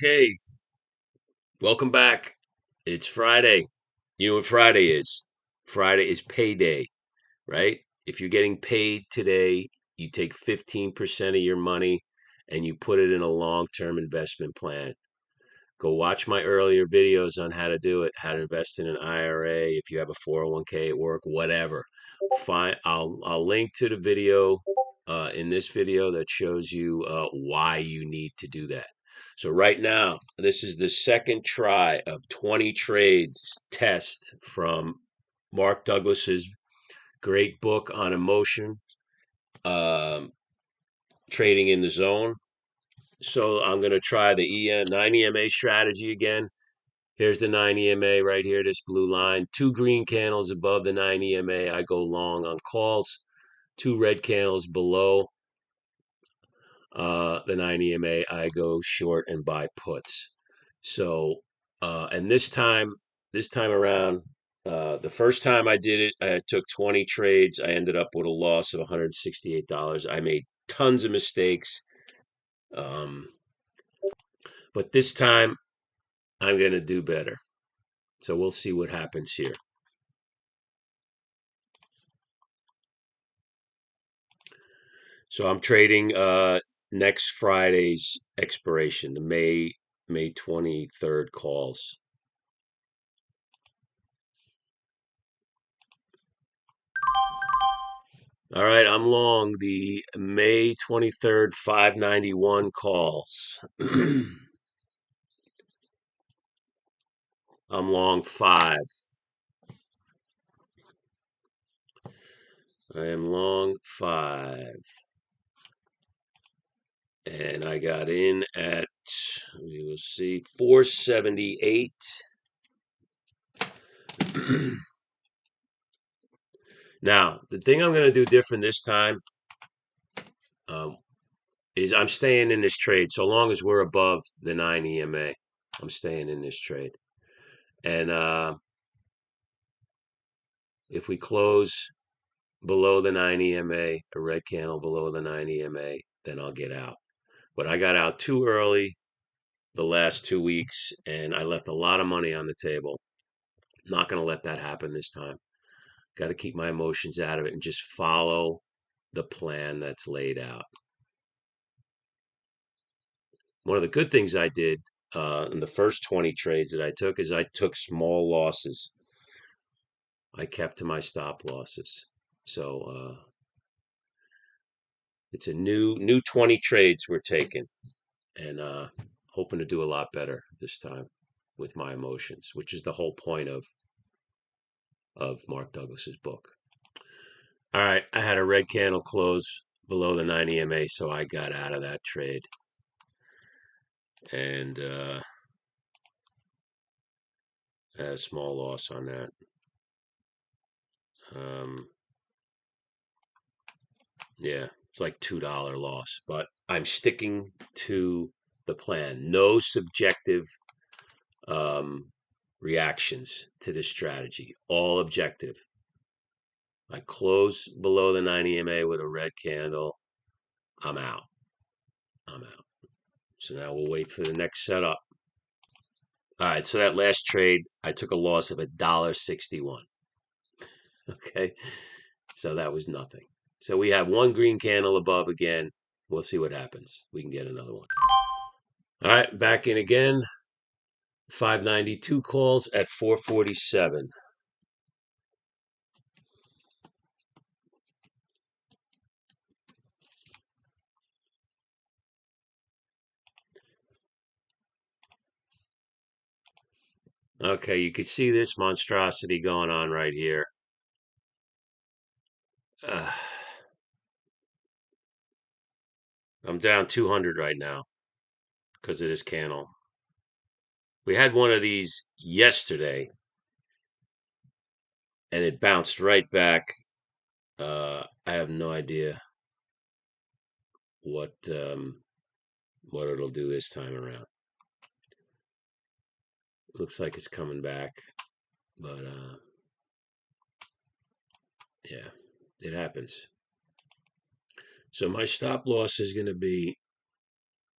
Okay, welcome back. It's Friday. You know what Friday is? Friday is payday, right? If you're getting paid today, you take 15% of your money and you put it in a long-term investment plan. Go watch my earlier videos on how to do it, how to invest in an IRA, if you have a 401k at work, whatever. Fine, I'll link to the video in this video that shows you why you need to do that. So right now, this is the second try of 20 trades test from Mark Douglas's great book on emotion, um, trading in the zone. So I'm going to try the 9 EMA strategy again. Here's the 9 EMA right here, this blue line. Two green candles above the 9 EMA, I go long on calls. Two red candles below the 9 EMA, I go short and buy puts. So, and this time around, the first time I did it, I took 20 trades. I ended up with a loss of $168. I made tons of mistakes. Um, but this time, I'm going to do better. So we'll see what happens here. So I'm trading next Friday's expiration, the May 23rd calls. All right, I'm long the May 23rd 591 calls. I'm long 5. I am long 5. And I got in at, we will see, 478. Now, the thing I'm going to do different this time um, is I'm staying in this trade so long as we're above the 9 EMA. I'm staying in this trade. And if we close below the 9 EMA, a red candle below the 9 EMA, then I'll get out. But I got out too early the last 2 weeks and I left a lot of money on the table. Not going to let that happen this time. Got to keep my emotions out of it and just follow the plan that's laid out. One of the good things I did in the first 20 trades that I took is I took small losses. I kept to my stop losses. So it's a new 20 trades we're taking, and hoping to do a lot better this time with my emotions, which is the whole point of Mark Douglas's book. All right, I had a red candle close below the 9 EMA, so I got out of that trade, and I had a small loss on that. Yeah, it's like $2 loss, but I'm sticking to the plan. No subjective um, reactions to this strategy, all objective. I close below the 9 EMA with a red candle. I'm out. I'm out. So now we'll wait for the next setup. All right, so that last trade, I took a loss of $1.61. Okay, so that was nothing. So we have one green candle above again. We'll see what happens. We can get another one. All right, back in again. 592 calls at 447. Okay, you can see this monstrosity going on right here. Uh, I'm down 200 right now because of this candle. We had one of these yesterday and it bounced right back. I have no idea what what it'll do this time around. Looks like it's coming back, but yeah, it happens. So my stop loss is going to be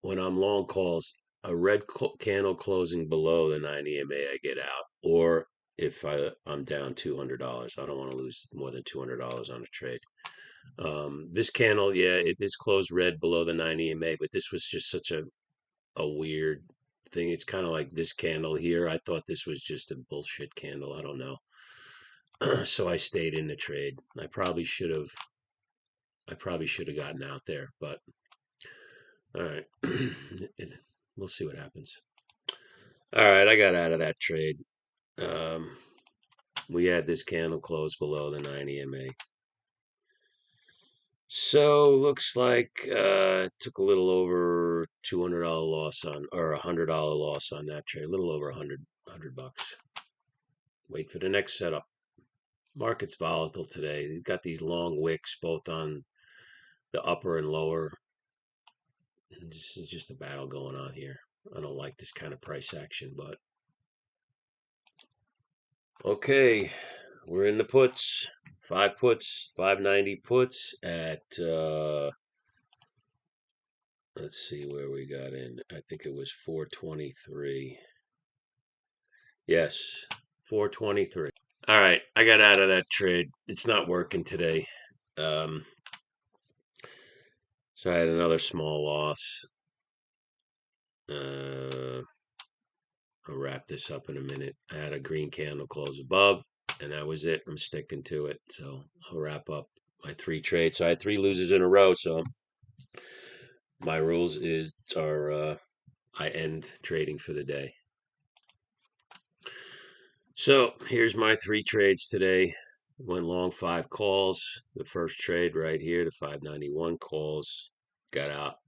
when I'm long calls a red candle closing below the 9 EMA, I get out. Or if I'm down $200, I don't want to lose more than $200 on a trade. This candle, yeah, it is closed red below the 9 EMA, but this was just such a weird thing. It's kind of like this candle here. I thought this was just a bullshit candle. I don't know. So I stayed in the trade. I probably should have gotten out there, but all right. We'll see what happens. All right, I got out of that trade. Um, we had this candle close below the 9 EMA. So looks like took a little over $200 loss on, or $100 loss on that trade. A little over 100 bucks. Wait for the next setup. Market's volatile today. He's got these long wicks both on the upper and lower. And this is just a battle going on here. I don't like this kind of price action, but okay, we're in the puts. 5 puts, 590 puts at let's see where we got in. I think it was 423. Yes, 423. All right, I got out of that trade. It's not working today. Um, so I had another small loss. I'll wrap this up in a minute. I had a green candle close above, and that was it. I'm sticking to it. So I'll wrap up my 3 trades. So I had 3 losers in a row. So my rules are I end trading for the day. So here's my 3 trades today. Went long 5 calls. The first trade right here, the 591 calls, got out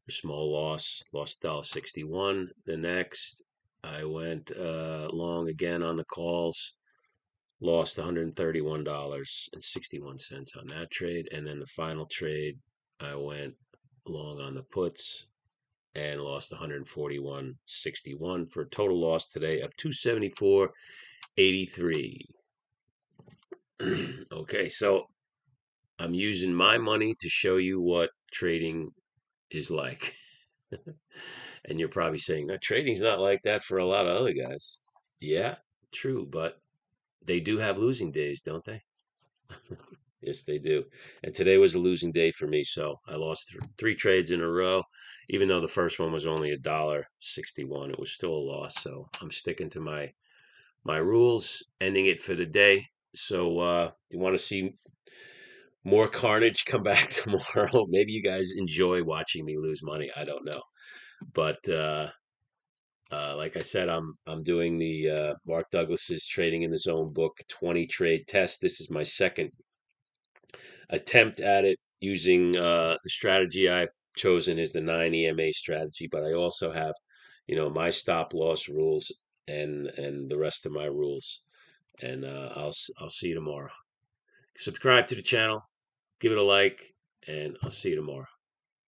for small loss, lost $1.61. The next, I went long again on the calls, lost $131.61 on that trade. And then the final trade, I went long on the puts and lost 141.61 for a total loss today of 274.83. Okay, so I'm using my money to show you what trading is like. And you're probably saying, no, trading's not like that for a lot of other guys. Yeah, true, but they do have losing days, don't they? Yes, they do. And today was a losing day for me, so I lost 3 trades in a row. Even though the first one was only $1.61, it was still a loss. So I'm sticking to my rules, ending it for the day. So you want to see more carnage? Come back tomorrow. Maybe you guys enjoy watching me lose money. I don't know, but like I said, I'm doing the Mark Douglas's Trading in the Zone book 20 trade test. This is my second attempt at it using the strategy I've chosen is the 9 EMA strategy, but I also have, my stop loss rules and the rest of my rules. And I'll see you tomorrow. Subscribe to the channel, give it a like, and I'll see you tomorrow.